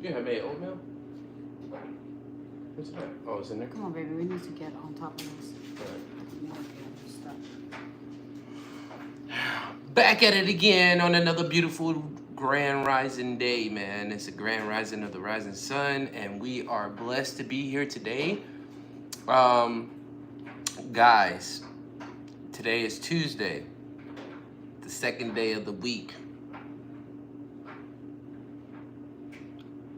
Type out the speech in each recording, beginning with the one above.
Yeah, I made oatmeal. What's that? Oh, it's in there. Come on, baby. We need to get on top of this. Back at it again on another beautiful grand rising day, man. It's a grand rising of the rising sun, and we are blessed to be here today. Guys, today is Tuesday, the second day of the week.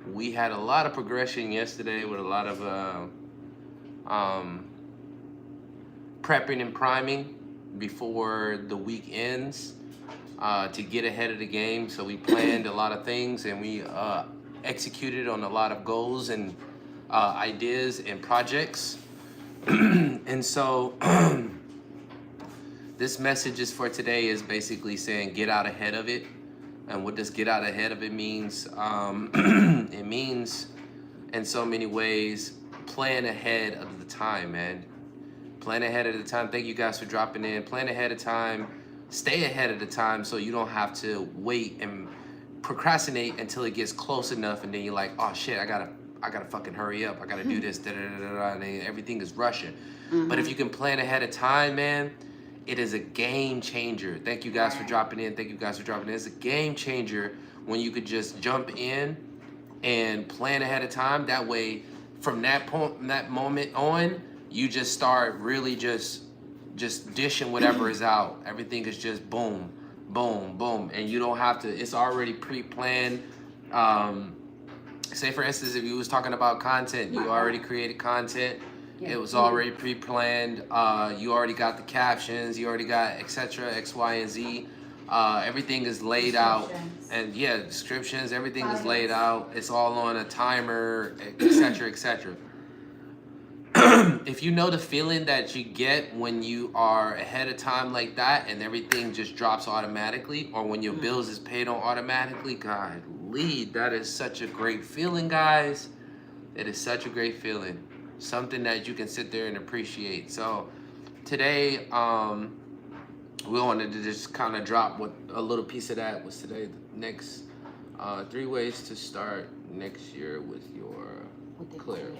We had a lot of progression yesterday with a lot of prepping and priming before the week ends to get ahead of the game. So we planned a lot of things, and we executed on a lot of goals and ideas and projects. And so this message is for today is basically saying get out ahead of it. And what does get out ahead of it means? It means, in so many ways, plan ahead of the time, man. Plan ahead of the time. Thank you guys for dropping in. Plan ahead of time. Stay ahead of the time so you don't have to wait and procrastinate until it gets close enough, and then you're like, oh shit, I gotta fucking hurry up. I gotta do this, and everything is rushing. But if you can plan ahead of time, man, it is a game changer. Thank you guys for dropping in. Thank you guys for dropping in. It's a game changer when you could just jump in and plan ahead of time. That way, from that point, that moment on, you just start really just dishing whatever is out. Everything is just boom, boom, boom, and you don't have to. It's already pre-planned. Say for instance, if you was talking about content, you already created content. It was already pre-planned. You already got the captions. You already got etc. X, Y, and Z. Everything is laid out, and descriptions. Everything is laid out. It's all on a timer, etc. etc. If you know the feeling that you get when you are ahead of time like that, and everything just drops automatically, or when your bills is paid on automatically, golly, that is such a great feeling, guys. It is such a great feeling. Something that you can sit there and appreciate. So today, we wanted to just kind of drop what a little piece of that was today. The next 3 ways to start next year with your clear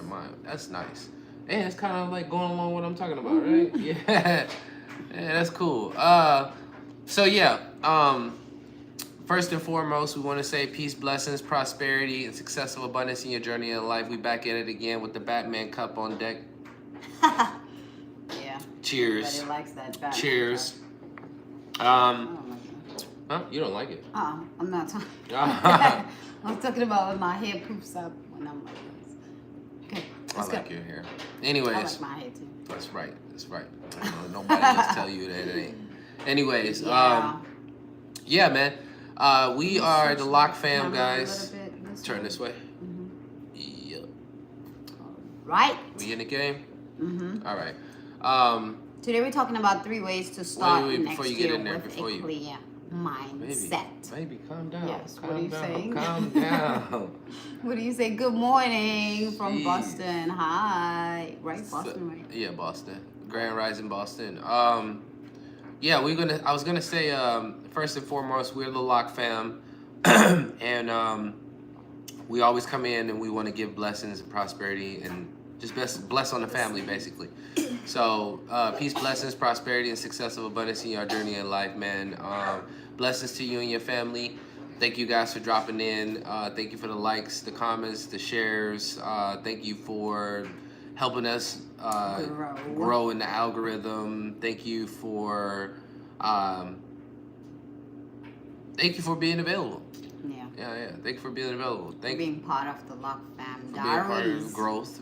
mind. That's nice. And it's kind of like going along with what I'm talking about, right? Yeah, that's cool. First and foremost, we want to say peace, blessings, prosperity, and successful abundance in your journey in life. We back at it again with the Batman cup on deck. Yeah. Cheers. Everybody likes that Batman Cheers. Cup. Huh? You don't like it? I'm not talking. I'm talking about when my hair poofs up when I'm like this. Okay. I like your hair. Anyways. I like my hair too. That's right. That's right. Nobody else tell you that it ain't. Anyways. Yeah, man. We are the LocFam guys. Turn this way. Yep. Right. We in the game? All right. Today we're talking about 3 ways to start next year with a clear mindset. Baby, calm down. Yes, what are you saying? Calm down. What do you say? Good morning from Boston. Hi. Right, Boston, right? Yeah, Boston. Grand Rising, Boston. Yeah, I was gonna say, first and foremost, we're the LocFam, and we always come in and we want to give blessings and prosperity and just bless on the family, basically. So, peace, blessings, prosperity, and success of abundance in your journey in life, man. Blessings to you and your family. Thank you guys for dropping in. Thank you for the likes, the comments, the shares. Thank you for helping us grow in the algorithm. Thank you for being available. Yeah. Thank you for being available. Thank you being part of the LocFam Diaries. Being part of the growth.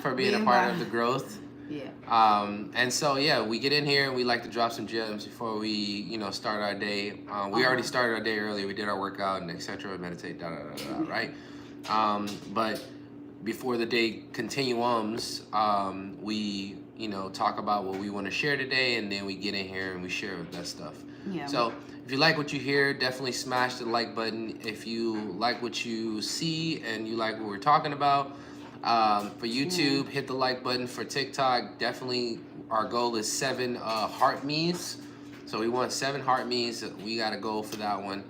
For being a part of the growth. Yeah. And so we get in here and we like to drop some gems before we start our day. We already started our day early. We did our workout and etc. Meditate, right? But before the day continuums, we talk about what we want to share today, and then we get in here and we share that stuff. Yeah. So if you like what you hear, definitely smash the like button. If you like what you see and you like what we're talking about, for YouTube, hit the like button. For TikTok, definitely our goal is 7 heart me's. So we want 7 heart me's. We got to go for that one.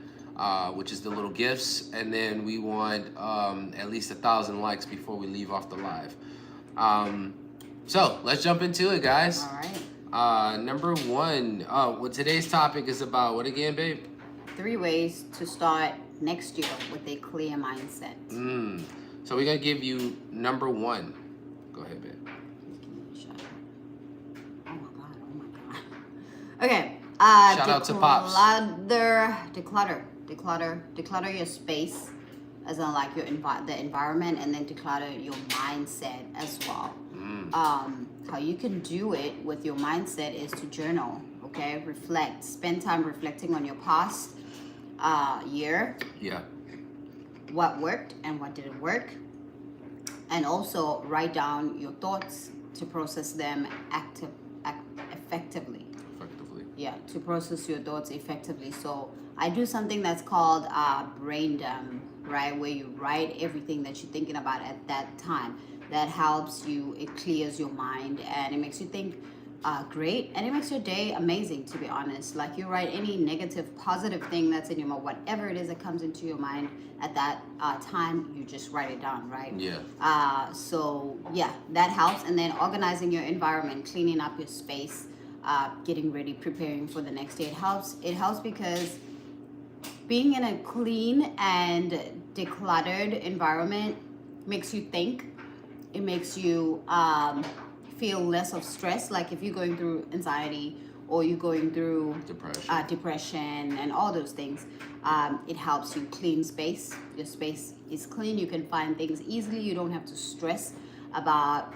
which is the little gifts, and then we want at least 1,000 likes before we leave off the live. So let's jump into it, guys. All right. Number one, what today's topic is about, what again, babe? 3 ways to start next year with a clear mindset. So we're gonna give you number one. Go ahead, babe. Just give me a shot. Oh my god. Okay. Shout out to Pops. Declutter your space, as in like the environment, and then declutter your mindset as well. How you can do it with your mindset is to journal. Okay, reflect. Spend time reflecting on your past year. Yeah. What worked and what didn't work, and also write down your thoughts to process them effectively. Yeah, to process your thoughts effectively. So I do something that's called brain dump, right? Where you write everything that you're thinking about at that time. That helps you, it clears your mind, and it makes you think great, and it makes your day amazing, to be honest. Like, you write any negative, positive thing that's in your mind, whatever it is that comes into your mind at that time, you just write it down, right? Yeah. So yeah, that helps. And then organizing your environment, cleaning up your space, getting ready, preparing for the next day. It helps because being in a clean and decluttered environment makes you think. It makes you feel less of stress. Like if you're going through anxiety or you're going through depression and all those things, it helps you clean space. Your space is clean. You can find things easily. You don't have to stress about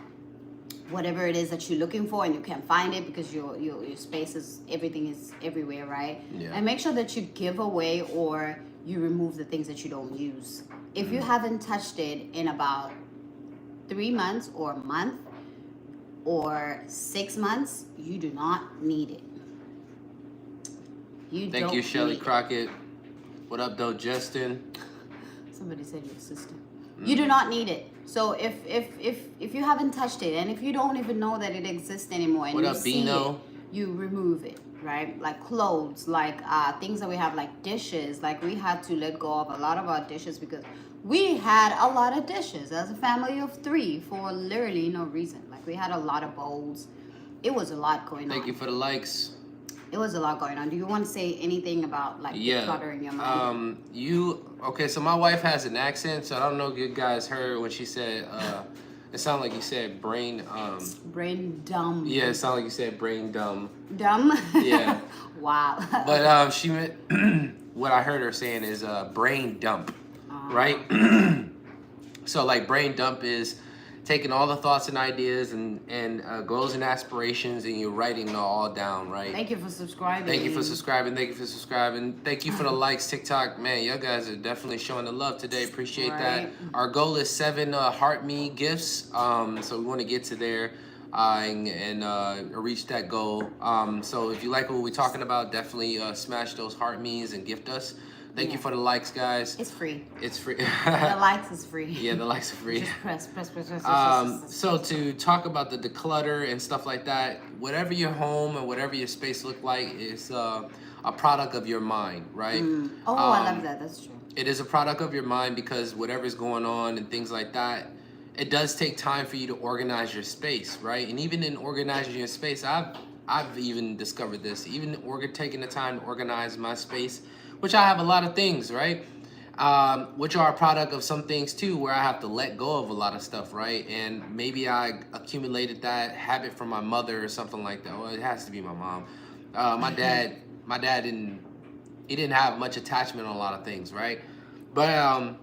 whatever it is that you're looking for, and you can't find it because your space is, everything is everywhere, right? Yeah. And make sure that you give away or you remove the things that you don't use. If you haven't touched it in about 3 months or a month or 6 months, you do not need it. Thank you, Shelly Crockett. What up, though, Justin? Somebody said your sister. You do not need it. So if you haven't touched it, and if you don't even know that it exists anymore, and you see it, you remove it, right? Like clothes, like things that we have, like dishes. Like we had to let go of a lot of our dishes because we had a lot of dishes as a family of 3 for literally no reason. Like we had a lot of bowls. It was a lot going on. Thank you for the likes. It was a lot going on. Do you want to say anything about like decluttering your mind? Okay, so my wife has an accent, so I don't know if you guys heard when she said, it sounded like you said brain dumb. Yeah, it sounded like you said brain dumb. Dumb? Yeah. Wow. But she meant, what I heard her saying is brain dump, right? So like brain dump is taking all the thoughts and ideas and goals and aspirations, and you're writing it all down, right? Thank you for subscribing. Thank you for subscribing. Thank you for the likes, TikTok. Man, y'all guys are definitely showing the love today. Appreciate that. Our goal is 7 heart me gifts. So we want to get to there and reach that goal. So if you like what we're talking about, definitely smash those heart me's and gift us. Thank you for the likes, guys. It's free. It's free. The likes is free. Yeah, the likes are free. Just press. So to talk about the declutter and stuff like that, whatever your home and whatever your space look like is a product of your mind, right? Oh, I love that. That's true. It is a product of your mind because whatever's going on and things like that, it does take time for you to organize your space, right? And even in organizing your space, I've even discovered this. Even taking the time to organize my space, which I have a lot of things, right? Which are a product of some things too, where I have to let go of a lot of stuff, right? And maybe I accumulated that habit from my mother or something like that. Well, it has to be my mom. My dad didn't have much attachment on a lot of things, right? But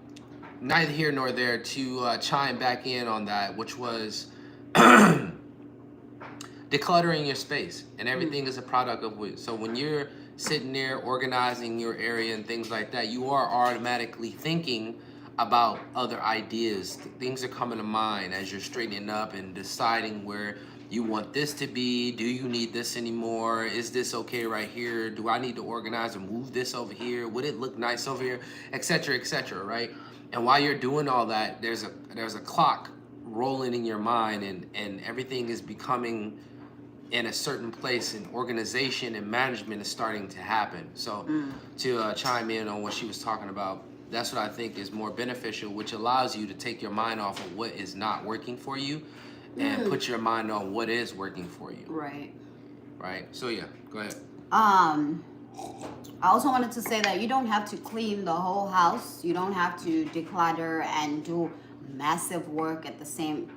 neither here nor there to chime back in on that, which was decluttering your space, and everything is a product of it. So when you're sitting there organizing your area and things like that, you are automatically thinking about other ideas. Things are coming to mind as you're straightening up and deciding where you want this to be. Do you need this anymore? Is this okay right here? Do I need to organize and move this over here? Would it look nice over here? Etc., etc., right? And while you're doing all that, there's a clock rolling in your mind, and everything is becoming in a certain place, and organization and management is starting to happen. So to chime in on what she was talking about, that's what I think is more beneficial, which allows you to take your mind off of what is not working for you and put your mind on what is working for you. Right. Right. So yeah, go ahead. I also wanted to say that you don't have to clean the whole house. You don't have to declutter and do massive work at the same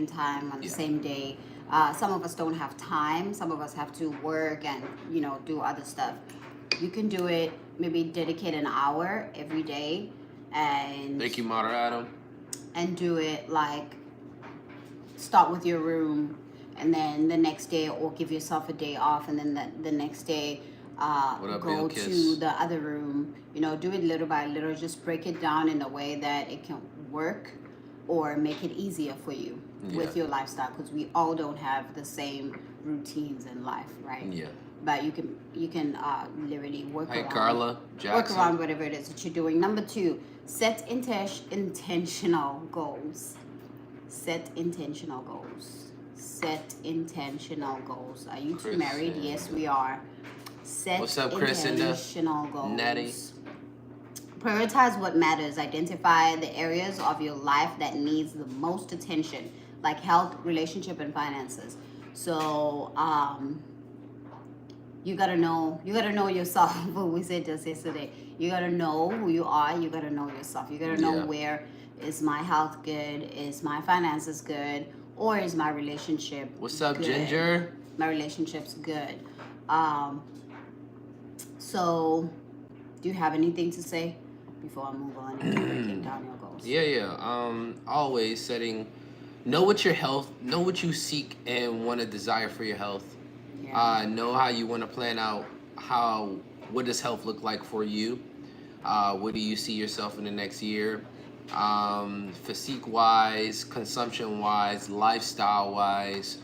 time on the same day. Some of us don't have time. Some of us have to work and do other stuff. You can do it. Maybe dedicate an hour every day, and Thank you, Moderato. and do it like start with your room, and then the next day, or give yourself a day off, and then the next day go to the other room. Do it little by little. Just break it down in a way that it can work or make it easier for you with your lifestyle, because we all don't have the same routines in life, right? Yeah. But you can literally work Hey, around, Carla Jackson. work around whatever it is that you're doing. Number 2, set intentional goals. Set intentional goals. Set intentional goals. Are you two married? Yes, we are. Set What's up, Chris? intentional goals. Natty. Prioritize what matters. Identify the areas of your life that needs the most attention, like health, relationship, and finances. So you gotta know yourself. What we said just yesterday. You gotta know who you are. You gotta know yourself. You gotta know where is my health good, is my finances good, or is my relationship What's up, good? Ginger? My relationship's good. So do you have anything to say before I move on and breaking down your goals? Always know what your health, know what you seek and want to desire for your health. Know how you want to plan out what does health look like for you. What do you see yourself in the next year? Physique wise, consumption wise, lifestyle wise.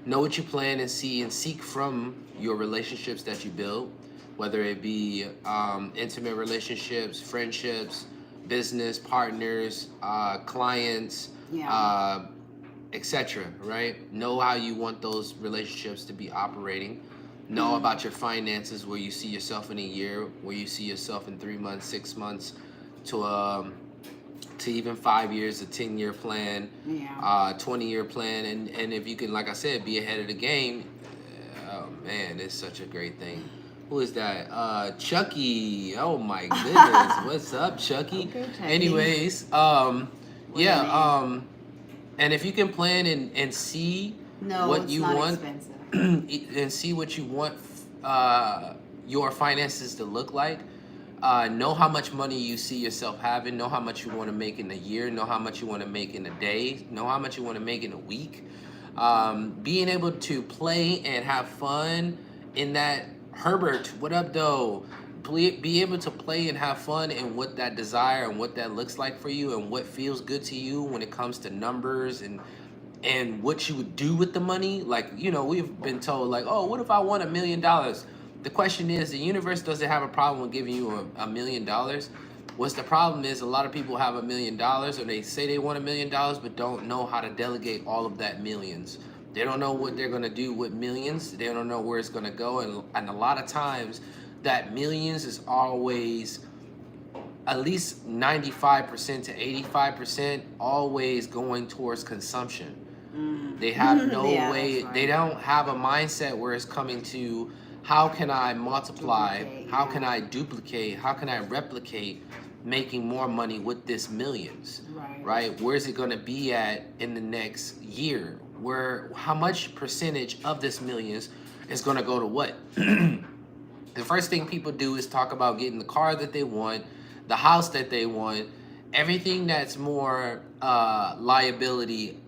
Know what you plan and see and seek from your relationships that you build, whether it be intimate relationships, friendships, business partners, clients, etc. Right? Know how you want those relationships to be operating. Know about your finances, where you see yourself in a year, where you see yourself in 3 months, 6 months, to even 5 years, a 10-year plan, 20-year plan, and if you can, like I said, be ahead of the game. Oh man, it's such a great thing. Who is that? Chucky. Oh my goodness. What's up, Chucky? Okay, Chucky. Anyways, and if you can plan and see what you want, and see what you want your finances to look like, know how much money you see yourself having, know how much you want to make in a year, know how much you want to make in a day, know how much you want to make in a week. Being able to play and have fun in that. Herbert, what up, though? Be able to play and have fun in what that desire and what that looks like for you and what feels good to you when it comes to numbers and what you would do with the money. Like, we've been told, like, oh, what if I won $1 million? The question is, the universe doesn't have a problem with giving you $1 million. What's the problem is a lot of people have $1 million, or they say they want $1 million, but don't know how to delegate all of that millions. They don't know what they're going to do with millions. They don't know where it's going to go. And a lot of times that millions is always at least 95% to 85% always going towards consumption. They have no way. Right. They don't have a mindset where it's coming to how can I multiply? How can I duplicate? How can I replicate making more money with this millions? Right? Where's it going to be at in the next year? How much percentage of this millions is going to go to what? The first thing people do is talk about getting the car that they want, the house that they want, everything that's more liability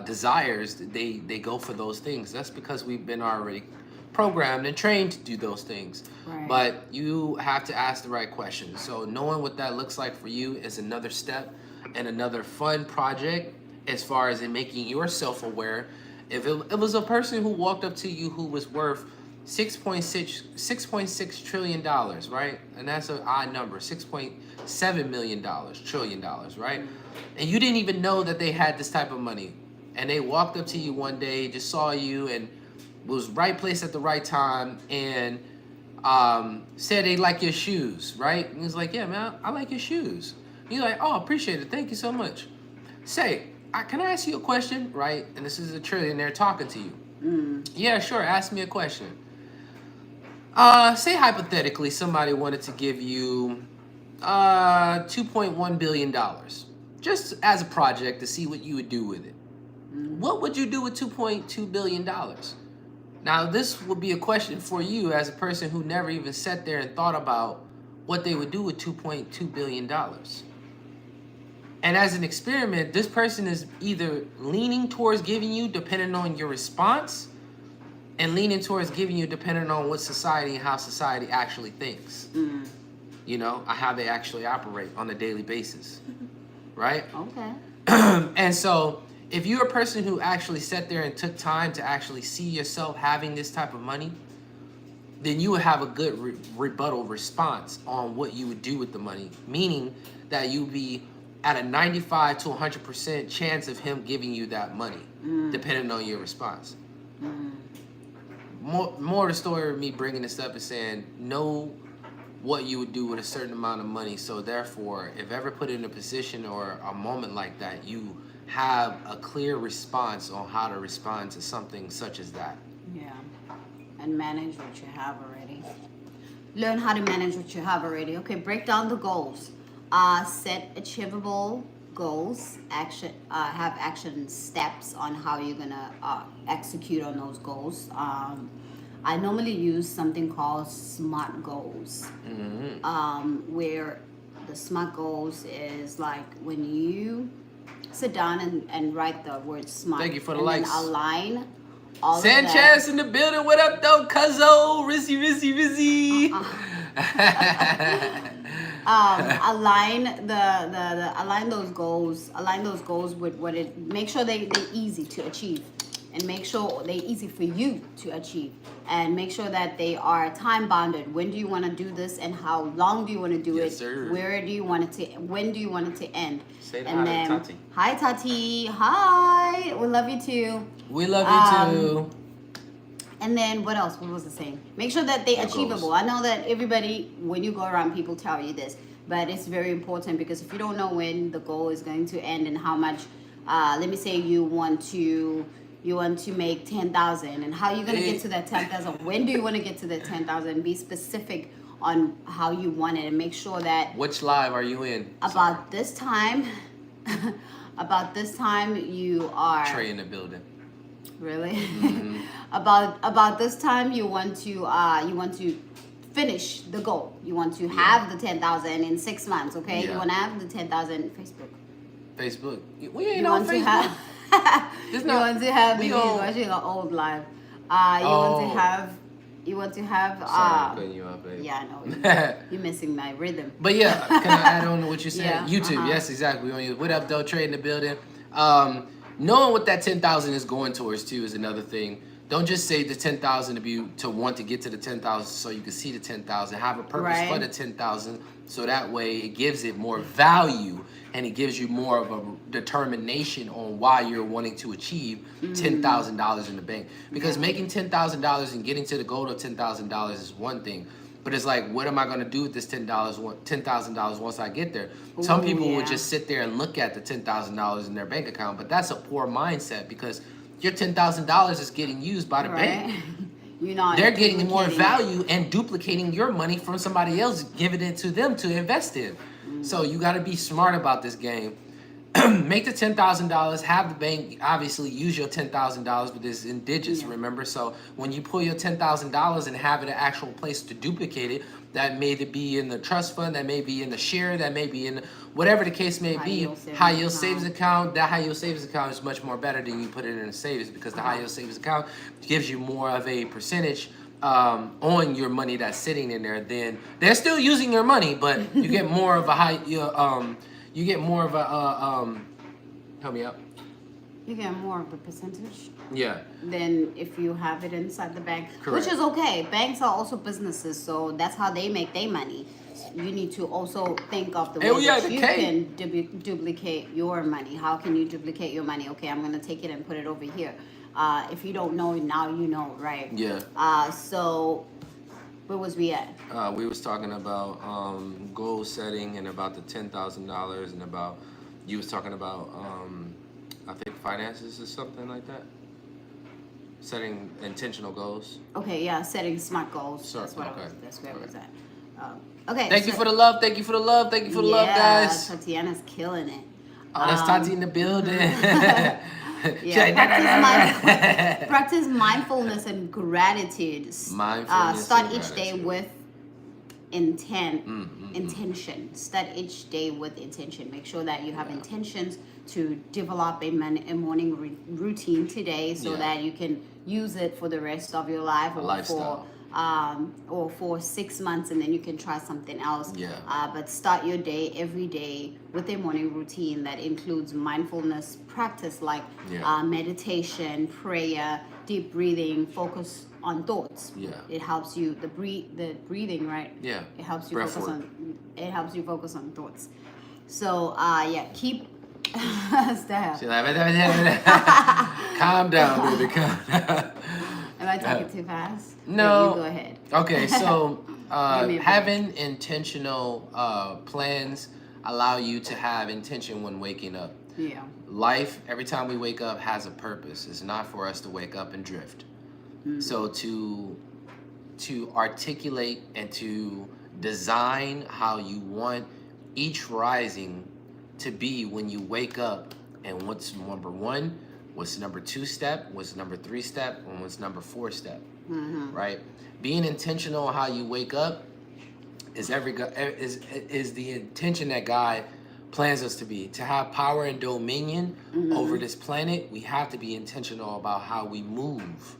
desires. They go for those things. That's because we've been already programmed and trained to do those things. Right. But you have to ask the right questions. So knowing what that looks like for you is another step and another fun project as far as in making yourself aware. If it was a person who walked up to you who was worth $6.6 trillion, right? And that's an odd number, $6.7 trillion, right? And you didn't even know that they had this type of money. and they walked up to you one day, just saw you, and was right place at the right time, and said they like your shoes, right? And he's like, yeah, man, I like your shoes. You're like, oh, appreciate it. Thank you so much. Say, can I ask you a question, right? And this is a trillionaire talking to you. Yeah, sure. Ask me a question. Say hypothetically somebody wanted to give you $2.1 billion just as a project to see what you would do with it. What would you do with $2.2 billion? Now, this would be a question for you as a person who never even sat there and thought about what they would do with $2.2 billion. And as an experiment, this person is either leaning towards giving you depending on your response, and leaning towards giving you depending on what society and how society actually thinks. You know, how they actually operate on a daily basis. Right? Okay. And so if you're a person who actually sat there and took time to actually see yourself having this type of money, then you would have a good rebuttal response on what you would do with the money. Meaning that you'd be at a 95 to 100% chance of him giving you that money, depending on your response. More of the story of me bringing this up is saying, know what you would do with a certain amount of money. So therefore, if ever put in a position or a moment like that, you have a clear response on how to respond to something such as that. Yeah. And manage what you have already. Learn how to manage what you have already. Okay, break down the goals. Set achievable goals. Have action steps on how you're gonna execute on those goals. I normally use something called SMART goals, where the SMART goals is like when you sit down and write the word SMART. Thank you for the and likes. Then align all Sanchez of that. in the building. What up, though, cuzzo? Rizzy. Align align those goals. Align those goals with what it. Make sure they're easy to achieve, and make sure they're easy for you to achieve, and make sure that they are time bounded. When do you want to do this, and how long do you want to do it? Sir. Where do you want it to? When do you want it to end? Say and hi then, to Tati. Hi Tati. Hi. We love you too. We love you too. And then what else? What was I saying? Make sure that they're achievable. I know that everybody, when you go around, people tell you this, but it's very important because if you don't know when the goal is going to end and how much, let me say you want to make 10,000, and how you're gonna get to that 10,000. When do you want to get to that 10,000? Be specific on how you want it, and make sure that. Which live are you in? About this time, you are. Trey in the building. Really? About this time you want to finish the goal. You want to have the 10,000 in 6 months, okay? Yeah. You want to have the 10,000 Facebook. We ain't you on want Facebook. to have you want to have maybe watching an old live. You want to have Sorry, I'm cutting you off, babe. yeah, I know. You're missing my rhythm. But yeah, can I add on to what you're saying? Yeah, YouTube, yes, exactly. We on you. What up, though? Trey in the building. Knowing what that 10,000 is going towards too is another thing. Don't just say the 10,000 to want to get to the 10,000 so you can see the 10,000. Have a purpose for the 10,000 so that way it gives it more value and it gives you more of a determination on why you're wanting to achieve $10,000 in the bank. Because making $10,000 and getting to the goal of $10,000 is one thing. But it's like, what am I going to do with this $10,000 once I get there? Some people would just sit there and look at the $10,000 in their bank account, but that's a poor mindset because your $10,000 is getting used by the bank. They're getting more value and duplicating your money from somebody else, giving it to them to invest in. So you got to be smart about this game. Make the $10,000, have the bank obviously use your $10,000, but it's in digits, remember? So when you pull your $10,000 and have it an actual place to duplicate it, that may be in the trust fund, that may be in the share, that may be in whatever the case may be, high yield savings account. That high yield savings account is much more better than you put it in a savings because the high yield savings account gives you more of a percentage on your money that's sitting in there. Then they're still using your money, but you get more of a you get more of a help me out. You get more of a percentage. Yeah. Than if you have it inside the bank. Correct. Which is okay. Banks are also businesses, so that's how they make their money. you need to also think of the Hey, way we that at the you K. can duplicate your money. How can you duplicate your money? Okay, I'm gonna take it and put it over here. If you don't know, now you know, right? Yeah. So where was we at? We was talking about goal setting and about the $10,000 and about you was talking about I think finances or something like that. Setting intentional goals. Okay, yeah, setting smart goals. Sure, That's what okay. that's where I was Okay. at. Okay. Thank you for the love. Thank you for the love. Thank you for the love, yeah, guys. Tatiana's killing it. Oh, that's Tati in the building. Yeah, practice mindfulness and gratitude. Mindfulness Start and each day gratitude. with intention. Start each day with intention. Make sure that you have intentions to develop a morning routine today, so that you can use it for the rest of your life, or for 6 months, and then you can try something else. But start your day every day with a morning routine that includes mindfulness practice, like meditation, prayer, deep breathing, focus on thoughts. It helps you the breathing, right? It helps you focus on thoughts. So keep stop. Calm down, baby. Calm down. Am I talking too fast? No. You go ahead. Okay, so Give me a having intentional plans allow you to have intention when waking up. Yeah. Life, every time we wake up, has a purpose. It's not for us to wake up and drift. So to articulate and to design how you want each rising to be when you wake up, and what's number 1, what's number 2 step, what's number 3 step, and what's number 4 step, right? Being intentional how you wake up is the intention that God plans us to be. To have power and dominion over this planet, we have to be intentional about how we move,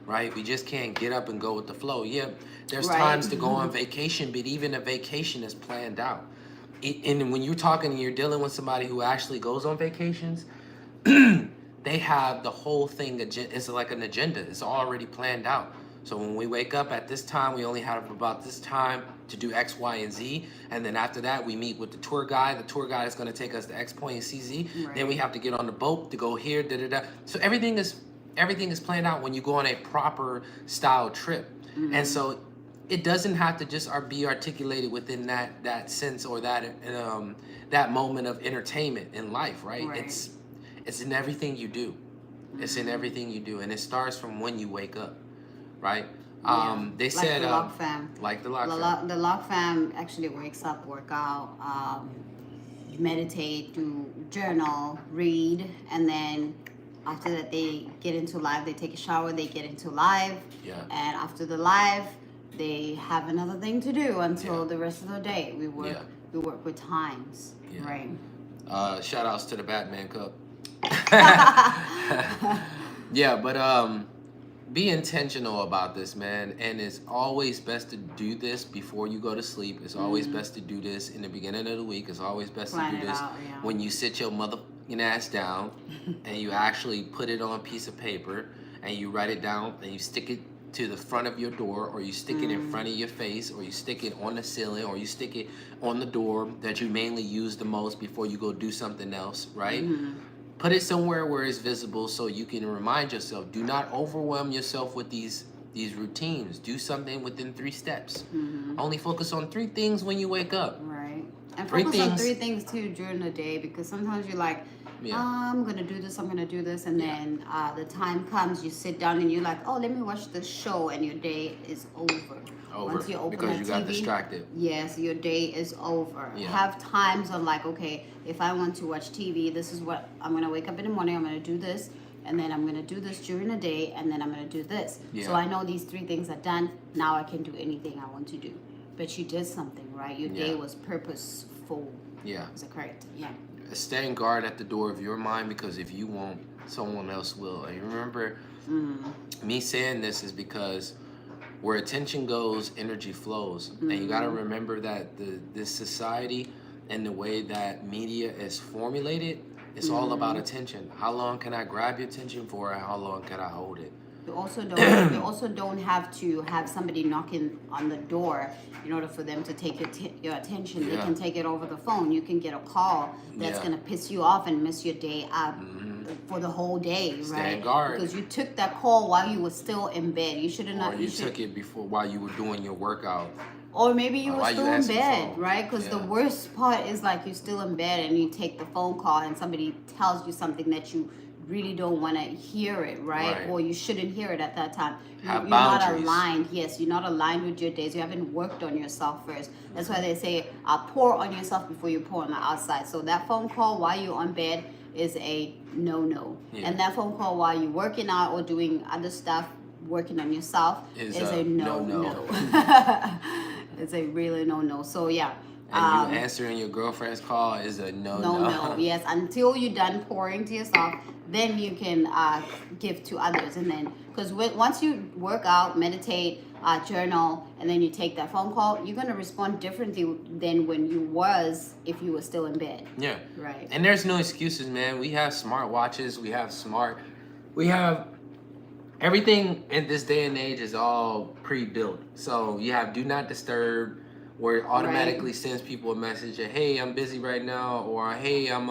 right? We just can't get up and go with the flow. Yeah, there's times to go on vacation, but even a vacation is planned out. And when you're talking and you're dealing with somebody who actually goes on vacations, they have the whole thing. It's like an agenda. It's already planned out. So when we wake up at this time, we only have about this time to do X, Y, and Z. And then after that, we meet with the tour guide. The tour guide is going to take us to X point and CZ. Then we have to get on the boat to go here. So everything is planned out when you go on a proper style trip. And so it doesn't have to just be articulated within that sense or that moment of entertainment in life, right? It's in everything you do. It's in everything you do, and it starts from when you wake up, right? They said the LocFam. Like the LocFam. The LocFam actually wakes up, work out, meditate, do journal, read, and then after that they get into live. They take a shower. They get into live. And after the live, they have another thing to do until the rest of the day. We work with times, right? Shout outs to the Batman Cup. But be intentional about this, man. And it's always best to do this before you go to sleep. It's always best to do this in the beginning of the week. It's always best to do this when you sit your motherfucking ass down and you actually put it on a piece of paper and you write it down and you stick it to the front of your door, or you stick it in front of your face, or you stick it on the ceiling, or you stick it on the door that you mainly use the most before you go do something else, right? Put it somewhere where it's visible so you can remind yourself. Do not overwhelm yourself with these routines. Do something within 3 steps. Only focus on 3 things when you wake up. Right. And focus on 3 things too during the day, because sometimes you're like, I'm gonna do this, and then the time comes, you sit down and you're like, oh, let me watch this show, and your day is over. Once you open because you got distracted. Yes, your day is over. Have times of like, okay, if I want to watch TV, this is what I'm gonna wake up in the morning, I'm gonna do this, and then I'm gonna do this during the day, and then I'm gonna do this. So I know these 3 things are done. Now I can do anything I want to do. But you did something, right? Your day was purposeful. Is that correct? Stand guard at the door of your mind, because if you won't, someone else will. And remember, me saying this is because where attention goes, energy flows. And you got to remember that this society and the way that media is formulated, it's all about attention. How long can I grab your attention for, and how long can I hold it? You also don't have to have somebody knocking on the door in order for them to take your attention. They can take it over the phone. You can get a call that's gonna piss you off and mess your day up for the whole day, Stand guard. Because you took that call while you were still in bed. You should have not. Or you took it before while you were doing your workout. Or maybe you were still in bed, right? Because Yeah. the worst part is like you're still in bed and you take the phone call and somebody tells you something that you really don't want to hear it, right? Or you shouldn't hear it at that time. You're not aligned. Yes, you're not aligned with your days. You haven't worked on yourself first. That's why they say pour on yourself before you pour on the outside. So that phone call while you're on bed is a no-no. And that phone call while you're working out or doing other stuff, working on yourself, is a no-no. It's a really no-no. So yeah. And you answering your girlfriend's call is a no-no. No, yes. Until you're done pouring to yourself, then you can give to others. And then, because once you work out, meditate, journal, and then you take that phone call, you're going to respond differently than when you was if you were still in bed. Yeah. Right. And there's no excuses, man. We have smart watches. We have everything in this day and age is all pre-built. So you have do not disturb, where it automatically sends people a message that, hey, I'm busy right now, or hey, I'm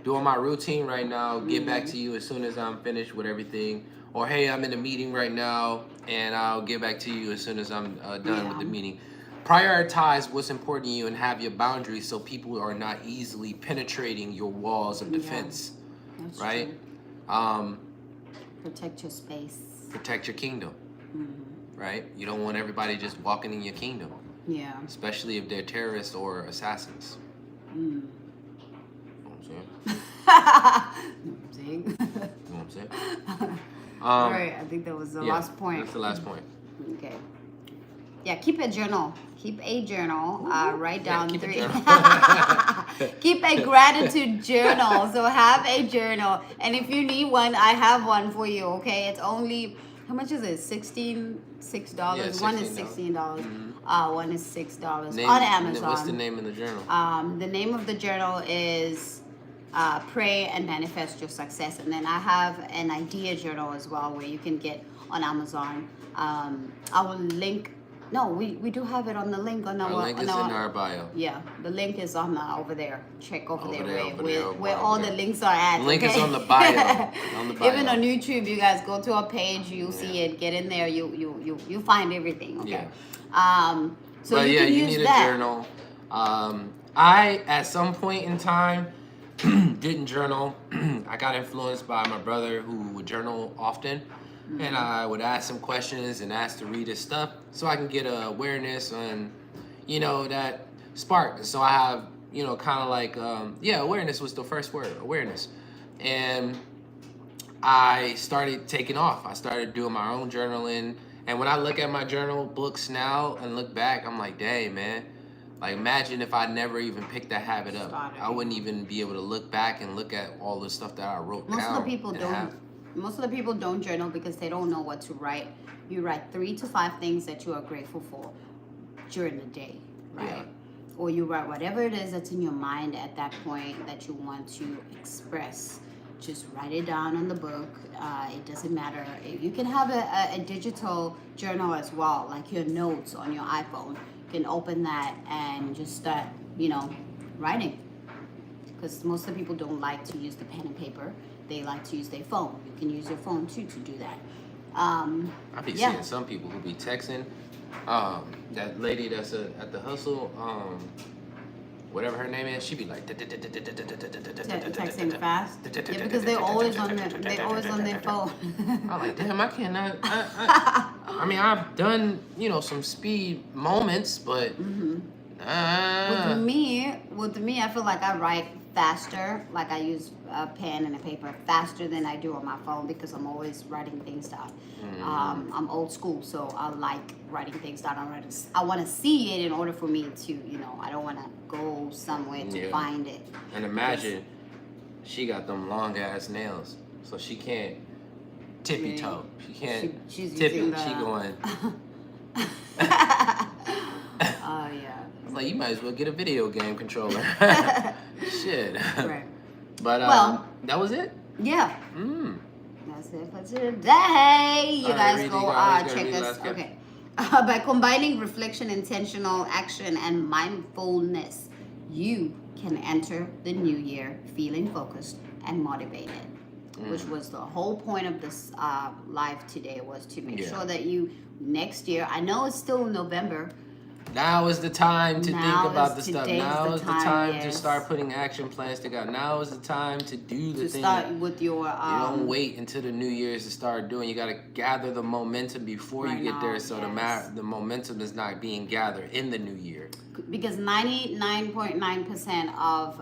doing my routine right now, get back to you as soon as I'm finished with everything, or hey, I'm in a meeting right now and I'll get back to you as soon as I'm done with the meeting. Prioritize what's important to you and have your boundaries so people are not easily penetrating your walls of defense. That's right? True. Protect your space. Protect your kingdom. Right? You don't want everybody just walking in your kingdom. Yeah. Especially if they're terrorists or assassins. You know what I'm saying? You know what I'm saying? Right, I think that was the last point. That's the last point. Okay. Yeah, keep a journal. Keep a journal. Write down keep 3. a journal. Keep a gratitude journal. So have a journal. And if you need one, I have one for you, okay? It's only, how much is it? $6. One is $16. One is $6 on Amazon. What's the name of the journal? The name of the journal is Pray and Manifest Your Success. And then I have an idea journal as well where you can get on Amazon. I will link. No, we do have it on the link on our. Our link is in our bio. Yeah, the link is on over there. Check over there where over all there. the links are at. The link okay? is on the bio. On the bio. Even on YouTube, you guys go to our page, you'll see it. Get in there, you find everything. Okay. So but you can use need that. a journal. I at some point in time didn't journal. I got influenced by my brother who would journal often. And I would ask him questions and ask to read his stuff so I can get a awareness on, that spark. So I have, kind of like, awareness was the first word, awareness. And I started taking off. I started doing my own journaling. And when I look at my journal books now and look back, I'm like, dang, man. Like, imagine if I never even picked that habit up. I wouldn't even be able to look back and look at all the stuff that I wrote down. Most of the people don't journal because they don't know what to write. You write 3 to 5 things that you are grateful for during the day, right? Yeah. Or you write whatever it is that's in your mind at that point that you want to express. Just write it down on the book. It doesn't matter. You can have a digital journal as well, like your notes on your iPhone. You can open that and just start, writing. Because most of the people don't like to use the pen and paper. They like to use their phone. You can use your phone too to do that. I be seeing some people who be texting. That lady that's at the hustle, whatever her name is, she be like texting fast. Yeah, because they're always on their phone. I'm like, damn, I cannot. I mean, I've done some speed moments, but with me, I feel like I write faster. Like I use a pen and a paper faster than I do on my phone because I'm always writing things down. I'm old school, so I like writing things down. I want to see it in order for me to, I don't want to go somewhere to find it. And imagine she got them long ass nails, so she can't tippy toe. She can't she's tip it. The... She going. Oh yeah. Like, you might as well get a video game controller. Shit. Right. But that was it? Yeah. Mm. That's it for today. You guys read go it, guys. check Read it, us. let's go. Okay. By combining reflection, intentional action, and mindfulness, you can enter the new year feeling focused and motivated. Which was the whole point of this live today, was to make sure that you next year. I know it's still November. Now is the time to think about the stuff. Today's Now the is the time, time to yes. start putting action plans together. Now is the time to do the thing. Start with your. You don't wait until the New Year's to start doing. You got to gather the momentum before you get there, so the momentum is not being gathered in the new year. Because 99.9% of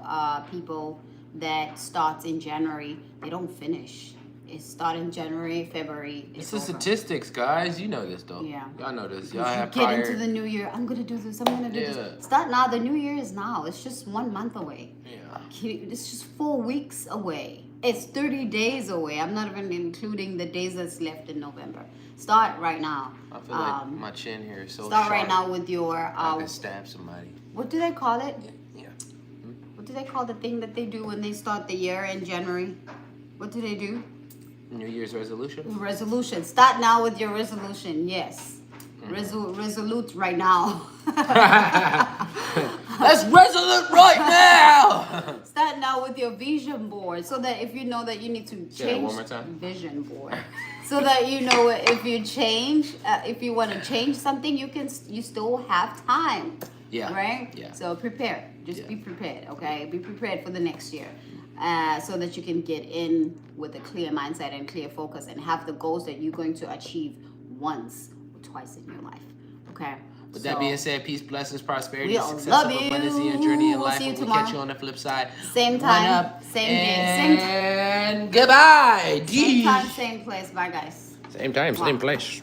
people that starts in January, they don't finish. It starts in January, February. It's the statistics, guys. You know this, though. Yeah. Y'all know this. Y'all You have get prior... into the new year. I'm gonna do this. I'm gonna do this. Start now. The new year is now. It's just 1 month away. Yeah. It's just 4 weeks away. It's 30 days away. I'm not even including the days that's left in November. Start right now. I feel like my chin here is so Start sharp. right now with your. I can stab somebody. What do they call it? Yeah. What do they call the thing that they do when they start the year in January? What do they do? New Year's resolution? Resolution. Start now with your resolution. Yes. Resolute right now. Let's resolute right now. Start now with your vision board, so that if you know that you need to change. Say that one more time. Vision board. So that you know if you change, if you want to change something, you still have time. Yeah. Right? Yeah. So prepare. Just be prepared, okay? Be prepared for the next year. So that you can get in with a clear mindset and clear focus and have the goals that you're going to achieve once or twice in your life. Okay? With that being said, peace, blessings, prosperity, we all success, love abundance in you. your journey in We'll life. see you And we'll tomorrow. catch you on the flip side. Same One time, up, same day, same time. And goodbye. Same time, same place. Bye, guys. Same time, same place.